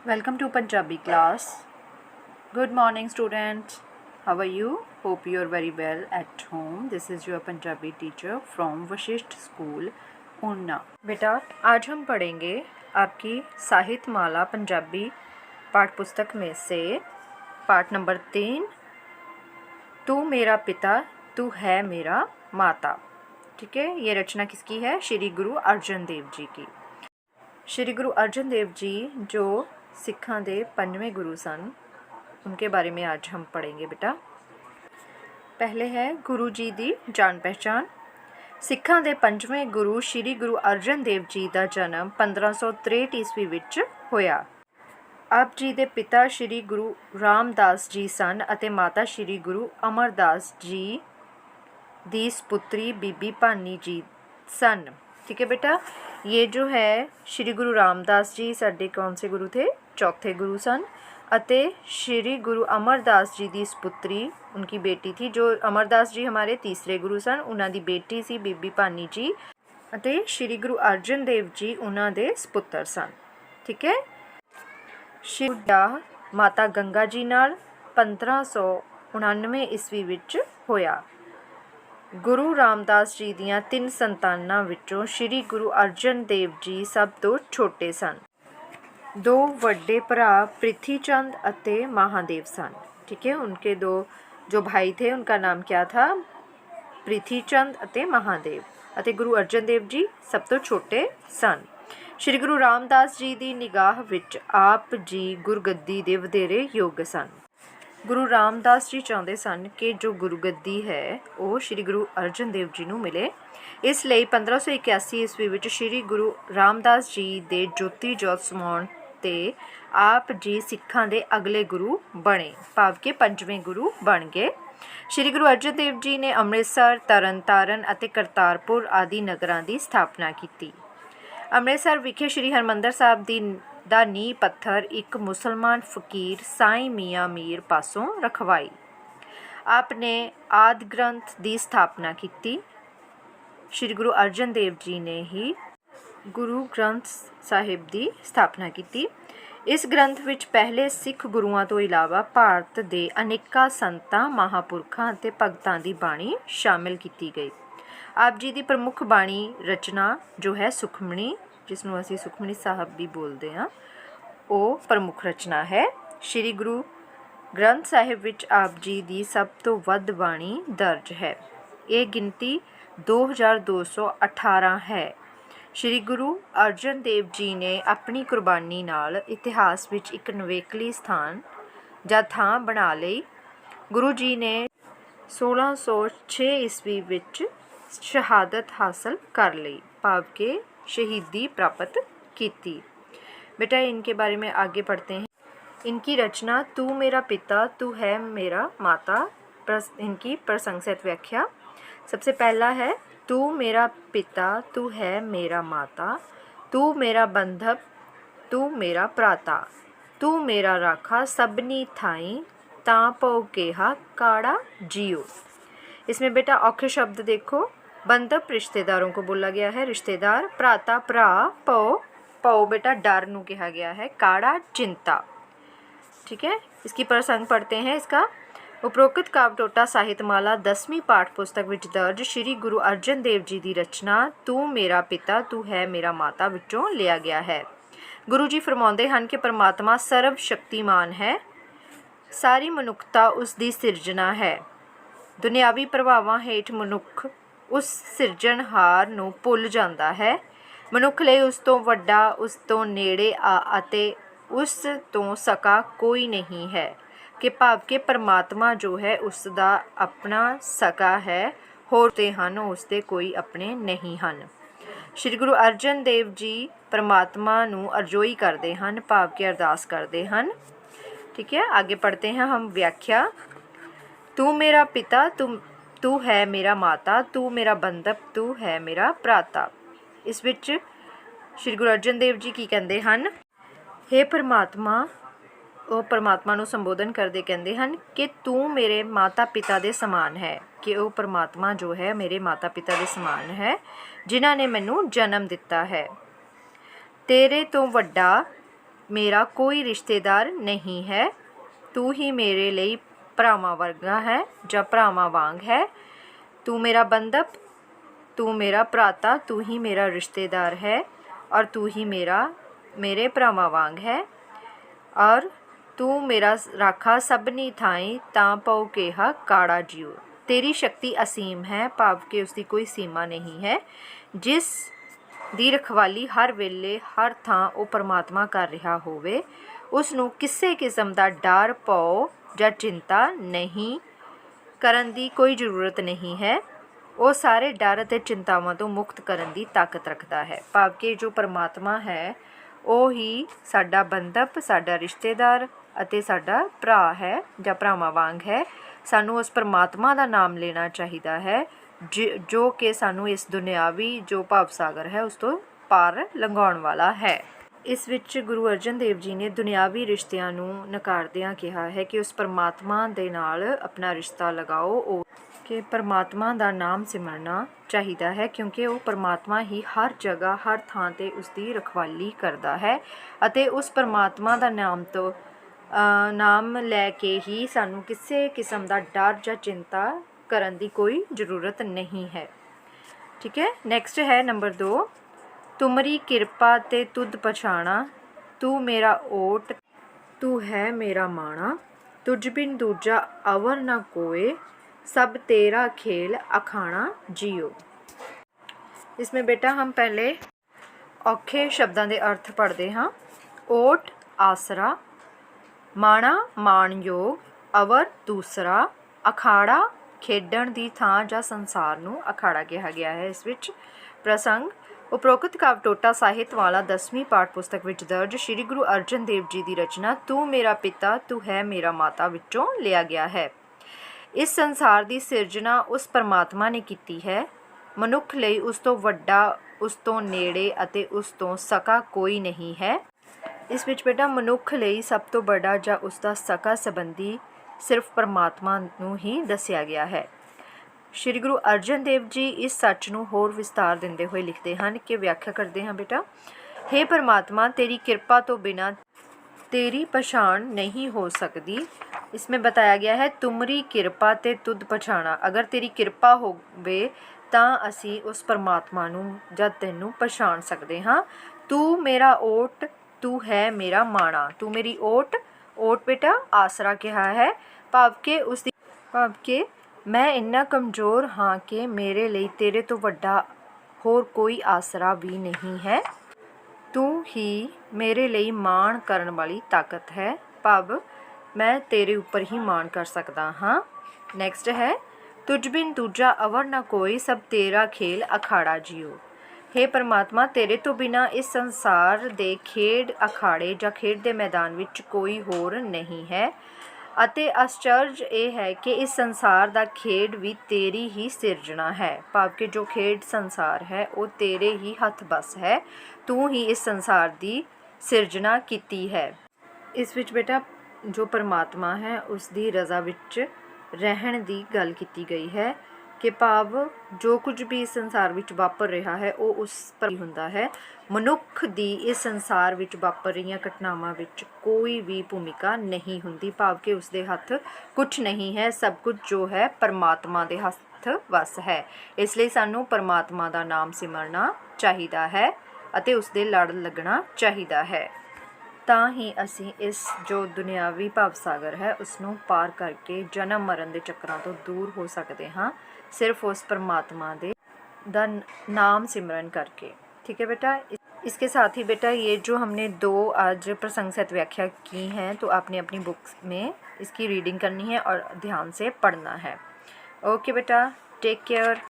Welcome to Punjabi class. Good morning students. How are you? Hope you are very well at home. This is your Punjabi teacher from Vashisht School, Unna. बेटा आज हम पढ़ेंगे आपकी साहित्य माला पंजाबी पाठ पुस्तक में से पाठ नंबर 3, तू मेरा पिता तू है मेरा माता। ठीक है, ये रचना किसकी है? श्री गुरु अर्जन देव जी की। श्री गुरु अर्जन देव जी जो सिखां दे 5वें गुरु सन, उनके बारे में आज हम पढ़ेंगे बेटा। पहले है गुरु जी दी जान पहचान। सिखां दे 5वें गुरु श्री गुरु अर्जन देव जी का जन्म 1563 ईस्वी विच होया। आप जी दे पिता श्री गुरु रामदास जी सन अते माता श्री गुरु अमरदास जी दी सपुत्री बीबी भानी जी सन। ठीक है बेटा, ये जो है श्री गुरु रामदास जी साडे कौन से गुरु थे? चौथे गुरु सन। अते श्री गुरु अमरदास जी दी सपुत्री उनकी बेटी थी। जो अमरदास जी हमारे तीसरे गुरु सन, उन्हां दी बेटी सी बीबी भानी जी। अते श्री गुरु अर्जन देव जी उन्हां दे सपुत्र सन। ठीक है, श्री माता गंगा जी नाल 1599 ईस्वी विच होया। गुरु रामदास जी दियां 3 संतानां विचों श्री गुरु अर्जन देव जी सब तो छोटे सन। 2 वड्डे भरा पृथ्वी चंद अते महादेव सन। ठीक है, उनके 2 जो भाई थे उनका नाम क्या था? पृथ्वी चंद अते महादेव। अते गुरु अर्जन देव जी सब तो छोटे सन। श्री गुरु रामदास जी दी निगाह विच आप जी गुरगद्दी दे वधेरे योग सन। गुरु रामदास जी चाहते सन कि जो गुरुगद्दी है वो श्री गुरु अर्जन देव जी नूं मिले। इसलिए 1581 ईस्वी विच श्री गुरु रामदास जी दे ज्योति जोत समाउण ते आप जी सिखां दे अगले गुरु बने, भाव के 5वें गुरु बन गए। श्री गुरु अर्जन देव जी ने अमृतसर, तरन तारण अते करतारपुर आदि नगरां दी स्थापना की। अमृतसर विखे श्री हरमंदर साहब दी दा नींह पत्थर एक मुसलमान फकीर साईं मियाँ मीर पासों रखवाई। आपने आदि ग्रंथ की स्थापना की। श्री गुरु अर्जन देव जी ने ही गुरु ग्रंथ साहिब की स्थापना की। इस ग्रंथ विच पहले सिख गुरुआं तो इलावा भारत के अनेका संतां, महापुरखां ते भगतां की बाणी शामिल की गई। आप जी की प्रमुख बाणी रचना जो है सुखमणी, जिसनों असीं सुखमणी साहब भी बोलते हैं, वो प्रमुख रचना है। श्री गुरु ग्रंथ साहिब विच आप जी की सब तो वध बाणी दर्ज है। ये गिनती 2218 है। श्री गुरु अर्जन देव जी ने अपनी कुर्बानी नाल इतिहास विच एक नवेकली स्थान ਜਾਂ ਥਾਂ बना ਲਈ। गुरु जी ने 1606 ईस्वी विच शहादत हासिल कर ली, भाव के शहीदी प्राप्त की। बेटा इनके बारे में आगे पढ़ते हैं। इनकी रचना तू मेरा पिता तू है मेरा माता, इनकी प्रशंसित व्याख्या। सबसे पहला है तू मेरा पिता तू है मेरा माता, तू मेरा बंधव तू मेरा प्राता, तू मेरा राखा सबनी थाई तां पौ केहा काड़ा जियो। इसमें बेटा औखे शब्द देखो। बंधव रिश्तेदारों को बोला गया है, रिश्तेदार। प्राता भरा, पौ बेटा डर नू कहा गया है, काड़ा चिंता। ठीक है, इसकी प्रसंग पढ़ते हैं। इसका उपरोक्त काव्य टोटा साहित्यमाला 10वीं पाठ पुस्तक विच दर्ज श्री गुरु अर्जन देव जी की रचना तू मेरा पिता तू है मेरा माता विचों लिया गया है। गुरु जी फरमाउंदे हन कि परमात्मा सर्व शक्तिमान है, सारी मनुखता उसकी सिरजना है। दुनियावी प्रभावां हेठ मनुख उस सिरजनहार नूं भुल जाता है। मनुख लिए उस तो वड्डा, उस तो नेड़े आते उस तो सका कोई नहीं है, कि भाव के परमात्मा जो है उसका अपना सका है, होते हन उसके कोई अपने नहीं हन। श्री गुरु अर्जन देव जी परमात्मा नूं अरजोई करते हैं, भाव के अरदास करते हैं। ठीक है, आगे पढ़ते हैं हम व्याख्या। तू मेरा पिता तू है मेरा माता, तू मेरा बंधव तू है मेरा भ्राता। इस विच श्री गुरु अर्जन देव जी की कहते हैं? हे परमात्मा, वो परमात्मा नूं संबोधन करते कहते हैं कि तू मेरे माता पिता दे समान है, कि वो परमात्मा जो है मेरे माता पिता दे समान है, जिन्हां ने मैनू जन्म दिता है। तेरे तो वड्डा मेरा कोई रिश्तेदार नहीं है। तू ही मेरे लिए भरावां वर्गा है ਜਾਂ ਭਰਾਵਾਂ वांग है। तू मेरा बंधप, तू मेरा भ्राता, तू ही मेरा रिश्तेदार है और तू ही मेरे भरावां वांग है। और तू मेरा राखा सबनी थाई तां पऊ केहा काड़ा जियो। तेरी शक्ति असीम है, भाव के उसकी कोई सीमा नहीं है। जिस ਦੀ ਰਖਵਾਲੀ ਹਰ ਵੇਲੇ ਹਰ ਥਾਂ ਉਹ ਪਰਮਾਤਮਾ ਕਰ ਰਿਹਾ ਹੋਵੇ, ਉਸ ਨੂੰ ਕਿਸੇ ਕਿਸਮ ਦਾ ਡਰ, ਭਉ ਜਾਂ ਚਿੰਤਾ ਨਹੀਂ ਕਰਨ ਦੀ ਕੋਈ ਜ਼ਰੂਰਤ ਨਹੀਂ ਹੈ। ਉਹ ਸਾਰੇ ਡਰ ਅਤੇ ਚਿੰਤਾਵਾਂ ਤੋਂ ਮੁਕਤ ਕਰਨ ਦੀ ਤਾਕਤ ਰੱਖਦਾ ਹੈ। ਭਾਵ ਕਿ ਜੋ ਪਰਮਾਤਮਾ ਹੈ ਉਹ ਹੀ ਸਾਡਾ ਬੰਧਪ, ਸਾਡਾ ਰਿਸ਼ਤੇਦਾਰ ਅਤੇ ਸਾਡਾ ਭਰਾ ਹੈ ਜਾਂ ਭਰਾਵਾਂ ਵਾਂਗ ਹੈ। ਸਾਨੂੰ ਉਸ ਪਰਮਾਤਮਾ ਦਾ ਨਾਮ ਲੈਣਾ ਚਾਹੀਦਾ ਹੈ ਜੋ ਕਿ ਸਾਨੂੰ ਇਸ ਦੁਨਿਆਵੀ ਜੋ ਭਾਵ ਸਾਗਰ ਹੈ ਉਸ ਤੋਂ ਪਾਰ ਲੰਘਾਉਣ ਵਾਲਾ ਹੈ। ਇਸ ਵਿੱਚ ਗੁਰੂ ਅਰਜਨ ਦੇਵ ਜੀ ਨੇ ਦੁਨਿਆਵੀ ਰਿਸ਼ਤਿਆਂ ਨੂੰ ਨਕਾਰਦਿਆਂ ਕਿਹਾ ਹੈ ਕਿ ਉਸ ਪਰਮਾਤਮਾ ਦੇ ਨਾਲ ਆਪਣਾ ਰਿਸ਼ਤਾ ਲਗਾਓ। ਉਹ ਕਿ ਪਰਮਾਤਮਾ ਦਾ ਨਾਮ ਸਿਮਰਨਾ ਚਾਹੀਦਾ ਹੈ ਕਿਉਂਕਿ ਉਹ ਪਰਮਾਤਮਾ ਹੀ ਹਰ ਜਗ੍ਹਾ ਹਰ ਥਾਂ 'ਤੇ ਉਸ ਦੀ ਰਖਵਾਲੀ ਕਰਦਾ ਹੈ ਅਤੇ ਉਸ ਪਰਮਾਤਮਾ ਦਾ ਨਾਮ ਲੈ ਕੇ ਹੀ ਸਾਨੂੰ ਕਿਸੇ ਕਿਸਮ ਦਾ ਡਰ ਜਾਂ ਚਿੰਤਾ ਕਰਨ ਦੀ ਕੋਈ ਜ਼ਰੂਰਤ ਨਹੀਂ ਹੈ। ਠੀਕ ਹੈ। ਨੈਕਸਟ ਹੈ ਨੰਬਰ 2, ਤੁਮਰੀ ਕਿਰਪਾ ਤੇ ਤੁਧ ਪਛਾਣਾ, ਤੂੰ ਮੇਰਾ ਓਟ, ਤੂੰ ਹੈ ਮੇਰਾ ਮਾਣਾ, तुझ बिन दूजा अवर न कोय, सब तेरा खेल अखाना जियो। इसमें बेटा हम पहले औखे शब्दों के अर्थ पढ़ते हाँ। ओट आसरा, माणा माणयोग, अवर दूसरा, अखाड़ा खेडण दी थां जां संसार नूं अखाड़ा कहा गया है। इस विच प्रसंग उपरोक्त काव्य टोटा ਸਾਹਿਤ वाला 10वीं पाठ पुस्तक विच दर्ज श्री गुरु अर्जन देव जी की रचना तू मेरा पिता तू है मेरा माता विचों लिया गया है। इस संसार की सिरजना उस परमात्मा ने की है। मनुख लई उस तो वड्डा, उस तो नेड़े अते उस तो सका कोई नहीं है। इस विच बेटा मनुख लई सब तो बड़ा जां उसका सका संबंधी सिर्फ परमात्मा नूं ही दसिया गया है। श्री गुरु अर्जन देव जी इस सच ਨੂੰ ਹੋਰ ਵਿਸਤਾਰ ਦਿੰਦੇ ਹੋਏ ਲਿਖਦੇ ਹਨ ਕਿ ਵਿਆਖਿਆ ਕਰਦੇ ਹਾਂ बेटा। हे परमात्मा तेरी कृपा तो बिना तेरी पछाण नहीं हो सकती। इसमें बताया गया है तुमरी कृपा ते तुद पछाणा। अगर तेरी कृपा होवे ਤਾਂ ਅਸੀਂ ਉਸ परमात्मा ਨੂੰ ਜਾਂ ਤੈਨੂੰ ਪਛਾਣ ਸਕਦੇ ਹਾਂ। तू मेरा ओट तू है मेरा माणा, तू मेरी ओट, ओट बेटा आसरा कहा है। भाव के मैं इन्ना कमज़ोर हाँ कि मेरे लिए तेरे तो वड्डा होर कोई आसरा भी नहीं है। तू ही मेरे लिए माण करन वाली ताकत है। भाव मैं तेरे ऊपर ही माण कर सकता हाँ। नैक्सट है तुझ बिन दूजा अवर ना कोई, सब तेरा खेल अखाड़ा जियो। हे परमात्मा तेरे तो बिना इस संसार दे खेड अखाड़े ਜਾਂ खेड ਦੇ मैदान ਵਿੱਚ कोई होर नहीं है। ਅਤੇ ਆਸ਼ਚर्य ਇਹ ਹੈ ਕਿ ਇਸ ਸੰਸਾਰ ਦਾ ਖੇਡ ਵੀ ਤੇਰੀ ਹੀ ਸਿਰਜਣਾ ਹੈ। ਭਾਵ ਕਿ ਜੋ ਖੇਡ ਸੰਸਾਰ ਹੈ ਉਹ ਤੇਰੇ ਹੀ ਹੱਥ ਬਸ ਹੈ। ਤੂੰ ਹੀ ਇਸ ਸੰਸਾਰ ਦੀ ਸਿਰਜਣਾ ਕੀਤੀ ਹੈ। ਇਸ ਵਿੱਚ ਬੇਟਾ ਜੋ ਪਰਮਾਤਮਾ ਹੈ ਉਸ ਦੀ ਰਜ਼ਾ ਵਿੱਚ ਰਹਿਣ ਦੀ ਗੱਲ ਕੀਤੀ ਗਈ ਹੈ ਕਿ ਭਾਵ ਜੋ ਕੁਝ ਵੀ ਇਸ ਸੰਸਾਰ ਵਿੱਚ ਵਾਪਰ ਰਿਹਾ ਹੈ ਉਹ ਉਸ ਪਰ ਹੁੰਦਾ ਹੈ। ਮਨੁੱਖ ਦੀ ਇਸ ਸੰਸਾਰ ਵਿੱਚ ਵਾਪਰ ਰਹੀਆਂ ਘਟਨਾਵਾਂ ਵਿੱਚ ਕੋਈ ਵੀ ਭੂਮਿਕਾ ਨਹੀਂ ਹੁੰਦੀ। ਭਾਵ ਕਿ ਉਸ ਦੇ ਹੱਥ ਕੁਝ ਨਹੀਂ ਹੈ, ਸਭ ਕੁਝ ਜੋ ਹੈ ਪਰਮਾਤਮਾ ਦੇ ਹੱਥ ਵਸ ਹੈ। ਇਸ ਲਈ ਸਾਨੂੰ ਪਰਮਾਤਮਾ ਦਾ ਨਾਮ ਸਿਮਰਨਾ ਚਾਹੀਦਾ ਹੈ ਅਤੇ ਉਸ ਦੇ ਲੜ ਲੱਗਣਾ ਚਾਹੀਦਾ ਹੈ। ਤਾਂ ਹੀ ਅਸੀਂ ਇਸ ਜੋ ਦੁਨਿਆਵੀ ਭਾਵ ਸਾਗਰ ਹੈ ਉਸ ਨੂੰ ਪਾਰ ਕਰਕੇ ਜਨਮ ਮਰਨ ਦੇ ਚੱਕਰਾਂ ਤੋਂ ਦੂਰ ਹੋ ਸਕਦੇ ਹਾਂ, सिर्फ उस परमात्मा दे दा नाम सिमरन करके। ठीक है बेटा। इसके साथ ही बेटा ये जो हमने 2 आज प्रसंग सहित व्याख्या की हैं तो आपने अपनी बुक्स में इसकी रीडिंग करनी है और ध्यान से पढ़ना है। ओके बेटा, टेक केयर।